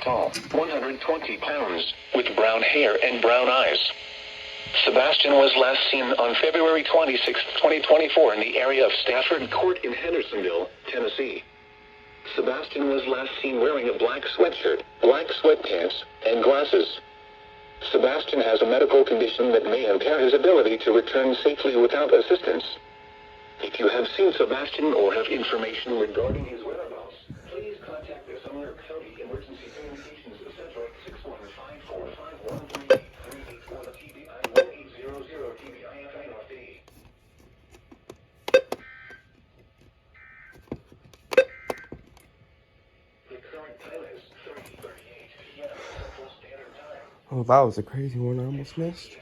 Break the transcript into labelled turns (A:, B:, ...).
A: Tall, 120 pounds, with brown hair and brown eyes. Sebastian was last seen on February 26, 2024 in the area of Stafford Court in Hendersonville, Tennessee. Sebastian was last seen wearing a black sweatshirt, black sweatpants, and glasses. Sebastian has a medical condition that may impair his ability to return safely without assistance. If you have seen Sebastian or have information regarding his whereabouts, please contact the Sumner County Emergency Communications Center at 61545138384 TBI 1800 TBI FINRD. The current time is 3:38 p.m. Central Standard Time.
B: Oh, that was a crazy one I almost missed.